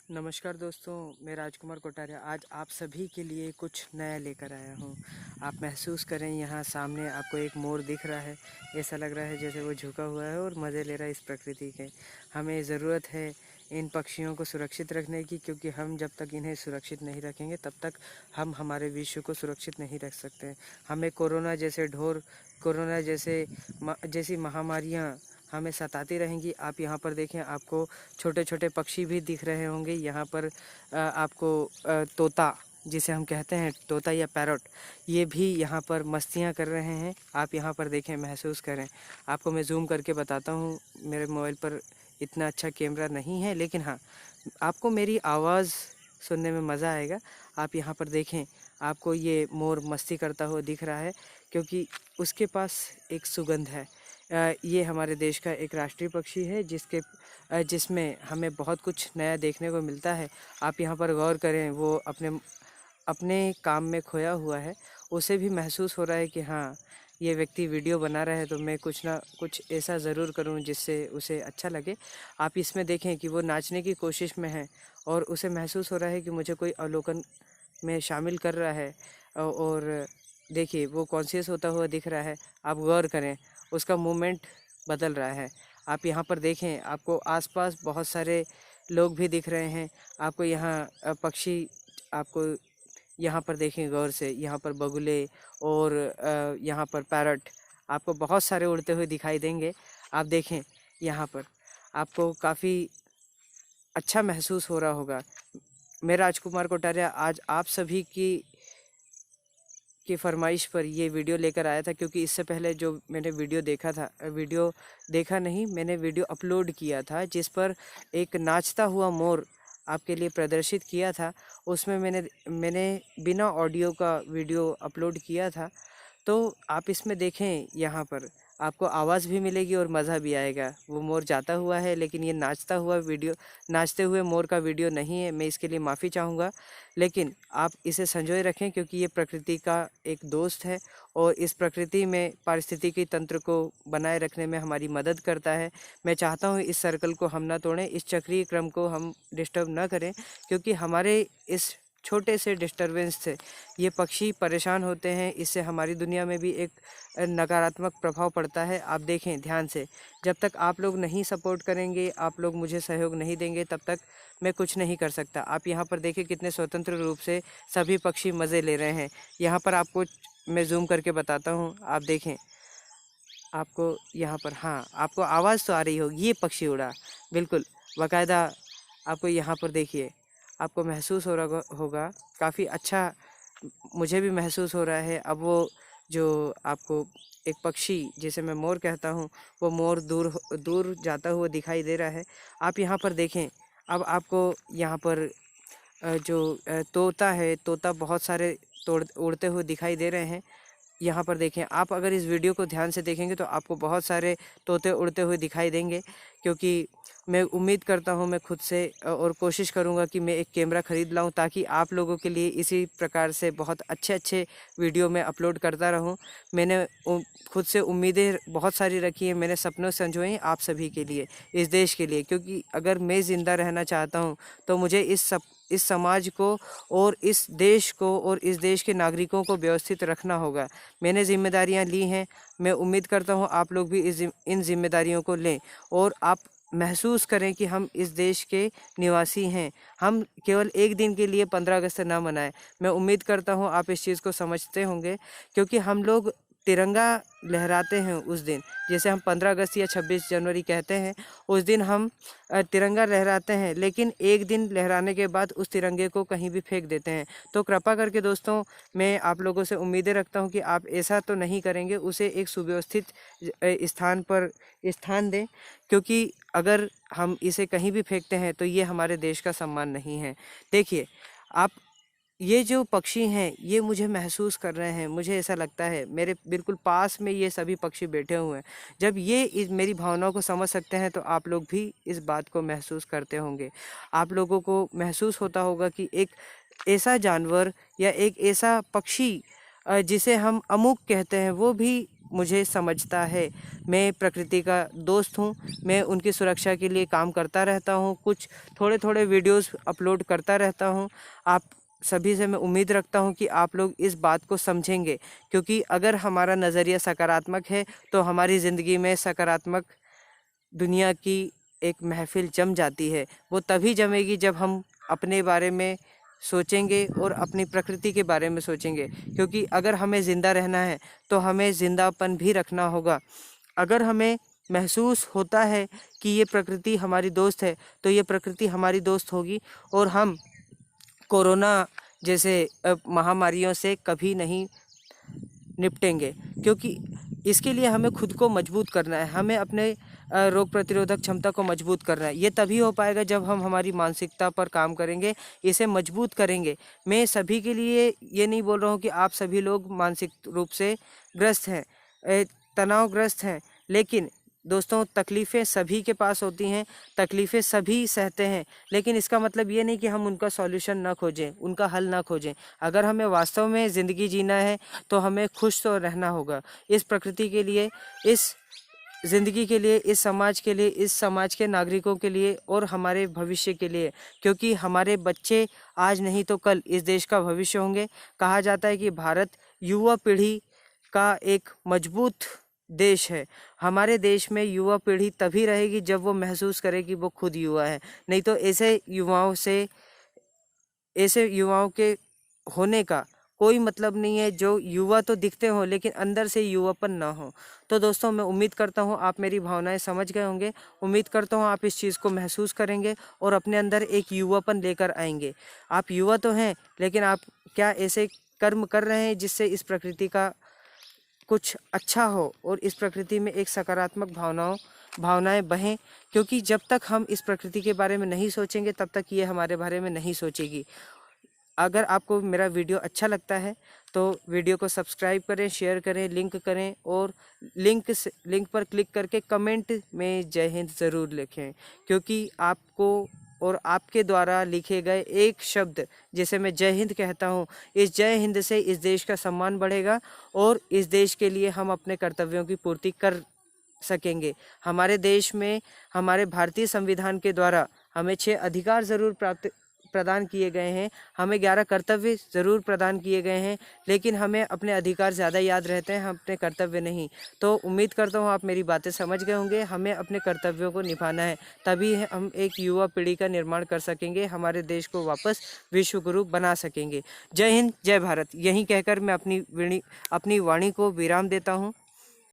नमस्कार दोस्तों, मैं राजकुमार कोठारिया आज आप सभी के लिए कुछ नया लेकर आया हूँ। आप महसूस करें, यहाँ सामने आपको एक मोर दिख रहा है। ऐसा लग रहा है जैसे वो झुका हुआ है और मज़े ले रहा है इस प्रकृति के। हमें ज़रूरत है इन पक्षियों को सुरक्षित रखने की, क्योंकि हम जब तक इन्हें सुरक्षित नहीं रखेंगे तब तक हम हमारे विश्व को सुरक्षित नहीं रख सकते। हमें कोरोना जैसी महामारियाँ हमें सताती रहेंगी। आप यहाँ पर देखें, आपको छोटे छोटे पक्षी भी दिख रहे होंगे। यहाँ पर आपको तोता, जिसे हम कहते हैं तोता या पैरट, ये भी यहाँ पर मस्तियाँ कर रहे हैं। आप यहाँ पर देखें, महसूस करें। आपको मैं जूम करके बताता हूँ। मेरे मोबाइल पर इतना अच्छा कैमरा नहीं है, लेकिन हाँ, आपको मेरी आवाज़ सुनने में मज़ा आएगा। आप यहाँ पर देखें, आपको ये मोर मस्ती करता हुआ दिख रहा है, क्योंकि उसके पास एक सुगंध है। ये हमारे देश का एक राष्ट्रीय पक्षी है, जिसमें हमें बहुत कुछ नया देखने को मिलता है। आप यहाँ पर गौर करें, वो अपने अपने काम में खोया हुआ है। उसे भी महसूस हो रहा है कि हाँ, ये व्यक्ति वीडियो बना रहा है तो मैं कुछ ना कुछ ऐसा ज़रूर करूं जिससे उसे अच्छा लगे। आप इसमें देखें कि वो नाचने की कोशिश में है और उसे महसूस हो रहा है कि मुझे कोई अवलोकन में शामिल कर रहा है। और देखिए, वो कॉन्शियस होता हुआ दिख रहा है। आप गौर करें, उसका मूवमेंट बदल रहा है। आप यहाँ पर देखें, आपको आसपास बहुत सारे लोग भी दिख रहे हैं। आपको यहाँ पक्षी, आपको यहाँ पर देखें गौर से, यहाँ पर बगुले और यहाँ पर पैरट आपको बहुत सारे उड़ते हुए दिखाई देंगे। आप देखें, यहाँ पर आपको काफ़ी अच्छा महसूस हो रहा होगा। मैं राजकुमार कोठारिया आज आप सभी की फरमाइश पर ये वीडियो लेकर आया था, क्योंकि इससे पहले जो मैंने वीडियो देखा था, मैंने वीडियो अपलोड किया था जिस पर एक नाचता हुआ मोर आपके लिए प्रदर्शित किया था। उसमें मैंने बिना ऑडियो का वीडियो अपलोड किया था। तो आप इसमें देखें, यहाँ पर आपको आवाज़ भी मिलेगी और मज़ा भी आएगा। वो मोर जाता हुआ है, लेकिन ये नाचते हुए मोर का वीडियो नहीं है। मैं इसके लिए माफ़ी चाहूँगा, लेकिन आप इसे संजोए रखें, क्योंकि ये प्रकृति का एक दोस्त है और इस प्रकृति में पारिस्थितिकी तंत्र को बनाए रखने में हमारी मदद करता है। मैं चाहता हूँ इस सर्कल को हम ना तोड़ें, इस चक्रीय क्रम को हम डिस्टर्ब ना करें, क्योंकि हमारे इस छोटे से डिस्टरबेंस से ये पक्षी परेशान होते हैं। इससे हमारी दुनिया में भी एक नकारात्मक प्रभाव पड़ता है। आप देखें ध्यान से, जब तक आप लोग नहीं सपोर्ट करेंगे, आप लोग मुझे सहयोग नहीं देंगे, तब तक मैं कुछ नहीं कर सकता। आप यहाँ पर देखें, कितने स्वतंत्र रूप से सभी पक्षी मज़े ले रहे हैं। यहाँ पर आपको मैं जूम करके बताता हूँ। आप देखें, आपको यहाँ पर, हाँ, आपको आवाज़ तो आ रही होगी। ये पक्षी उड़ा बिल्कुल बाकायदा। आपको यहाँ पर देखिए, आपको महसूस हो रहा होगा काफ़ी अच्छा। मुझे भी महसूस हो रहा है। अब वो जो आपको एक पक्षी, जिसे मैं मोर कहता हूँ, वो मोर दूर दूर जाता हुआ दिखाई दे रहा है। आप यहाँ पर देखें, अब आपको यहाँ पर तोता है, तोता बहुत सारे उड़ते हुए दिखाई दे रहे हैं। यहाँ पर देखें, आप अगर इस वीडियो को ध्यान से देखेंगे तो आपको बहुत सारे तोते उड़ते हुए दिखाई देंगे। क्योंकि मैं उम्मीद करता हूँ, मैं खुद से और कोशिश करूँगा कि मैं एक कैमरा ख़रीद लाऊँ, ताकि आप लोगों के लिए इसी प्रकार से बहुत अच्छे अच्छे वीडियो मैं अपलोड करता रहूँ। मैंने खुद से उम्मीदें बहुत सारी रखी हैं, मैंने सपनों संजोए हैं आप सभी के लिए, इस देश के लिए। क्योंकि अगर मैं ज़िंदा रहना चाहता हूँ तो मुझे इस समाज को और इस देश को और इस देश के नागरिकों को व्यवस्थित रखना होगा। मैंने जिम्मेदारियां ली हैं। मैं उम्मीद करता हूं आप लोग भी इन जिम्मेदारियों को लें और आप महसूस करें कि हम इस देश के निवासी हैं। हम केवल एक दिन के लिए 15 अगस्त ना मनाएं। मैं उम्मीद करता हूं आप इस चीज़ को समझते होंगे, क्योंकि हम लोग तिरंगा लहराते हैं उस दिन, जैसे हम 15 अगस्त या 26 जनवरी कहते हैं, उस दिन हम तिरंगा लहराते हैं, लेकिन एक दिन लहराने के बाद उस तिरंगे को कहीं भी फेंक देते हैं। तो कृपा करके दोस्तों, मैं आप लोगों से उम्मीदें रखता हूं कि आप ऐसा तो नहीं करेंगे, उसे एक सुव्यवस्थित स्थान पर स्थान दें। क्योंकि अगर हम इसे कहीं भी फेंकते हैं तो ये हमारे देश का सम्मान नहीं है। देखिए, आप, ये जो पक्षी हैं, ये मुझे महसूस कर रहे हैं। मुझे ऐसा लगता है मेरे बिल्कुल पास में ये सभी पक्षी बैठे हुए हैं। जब ये मेरी भावनाओं को समझ सकते हैं तो आप लोग भी इस बात को महसूस करते होंगे। आप लोगों को महसूस होता होगा कि एक ऐसा जानवर या एक ऐसा पक्षी जिसे हम अमूक कहते हैं, वो भी मुझे समझता है। मैं प्रकृति का दोस्त हूँ, मैं उनकी सुरक्षा के लिए काम करता रहता हूँ, कुछ थोड़े थोड़े वीडियोस अपलोड करता रहता हूँ। आप सभी से मैं उम्मीद रखता हूँ कि आप लोग इस बात को समझेंगे, क्योंकि अगर हमारा नज़रिया सकारात्मक है तो हमारी ज़िंदगी में सकारात्मक दुनिया की एक महफिल जम जाती है। वो तभी जमेगी जब हम अपने बारे में सोचेंगे और अपनी प्रकृति के बारे में सोचेंगे, क्योंकि अगर हमें ज़िंदा रहना है तो हमें ज़िंदापन भी रखना होगा। अगर हमें महसूस होता है कि ये प्रकृति हमारी दोस्त है तो ये प्रकृति हमारी दोस्त होगी, और हम कोरोना जैसे महामारियों से कभी नहीं निपटेंगे, क्योंकि इसके लिए हमें खुद को मजबूत करना है, हमें अपने रोग प्रतिरोधक क्षमता को मजबूत करना है। ये तभी हो पाएगा जब हम हमारी मानसिकता पर काम करेंगे, इसे मजबूत करेंगे। मैं सभी के लिए ये नहीं बोल रहा हूँ कि आप सभी लोग मानसिक रूप से ग्रस्त हैं, तनावग्रस्त हैं, लेकिन दोस्तों तकलीफ़ें सभी के पास होती हैं, तकलीफ़ें सभी सहते हैं, लेकिन इसका मतलब ये नहीं कि हम उनका सॉल्यूशन ना खोजें, उनका हल ना खोजें। अगर हमें वास्तव में ज़िंदगी जीना है तो हमें खुश तो रहना होगा, इस प्रकृति के लिए, इस ज़िंदगी के लिए, इस समाज के लिए, इस समाज के नागरिकों के लिए और हमारे भविष्य के लिए, क्योंकि हमारे बच्चे आज नहीं तो कल इस देश का भविष्य होंगे। कहा जाता है कि भारत युवा पीढ़ी का एक मजबूत देश है। हमारे देश में युवा पीढ़ी तभी रहेगी जब वो महसूस करे कि वो खुद युवा है, नहीं तो ऐसे युवाओं के होने का कोई मतलब नहीं है, जो युवा तो दिखते हो लेकिन अंदर से युवापन ना हो। तो दोस्तों मैं उम्मीद करता हूँ आप मेरी भावनाएं समझ गए होंगे, उम्मीद करता हूँ आप इस चीज़ को महसूस करेंगे और अपने अंदर एक युवापन लेकर आएंगे। आप युवा तो हैं, लेकिन आप क्या ऐसे कर्म कर रहे हैं जिससे इस प्रकृति का कुछ अच्छा हो और इस प्रकृति में एक सकारात्मक भावनाएं बहें, क्योंकि जब तक हम इस प्रकृति के बारे में नहीं सोचेंगे तब तक ये हमारे बारे में नहीं सोचेगी। अगर आपको मेरा वीडियो अच्छा लगता है तो वीडियो को सब्सक्राइब करें, शेयर करें, लिंक करें, और लिंक पर क्लिक करके कमेंट में जय हिंद ज़रूर लिखें, क्योंकि आपको और आपके द्वारा लिखे गए एक शब्द जिसे मैं जय हिंद कहता हूँ, इस जय हिंद से इस देश का सम्मान बढ़ेगा और इस देश के लिए हम अपने कर्तव्यों की पूर्ति कर सकेंगे। हमारे देश में हमारे भारतीय संविधान के द्वारा हमें 6 अधिकार ज़रूर प्रदान किए गए हैं, हमें 11 कर्तव्य ज़रूर प्रदान किए गए हैं, लेकिन हमें अपने अधिकार ज़्यादा याद रहते हैं, हम अपने कर्तव्य नहीं। तो उम्मीद करता हूँ आप मेरी बातें समझ गए होंगे। हमें अपने कर्तव्यों को निभाना है, तभी हम एक युवा पीढ़ी का निर्माण कर सकेंगे, हमारे देश को वापस विश्व गुरु बना सकेंगे। जय हिंद, जय भारत। यहीं कहकर मैं अपनी वाणी को विराम देता हूँ।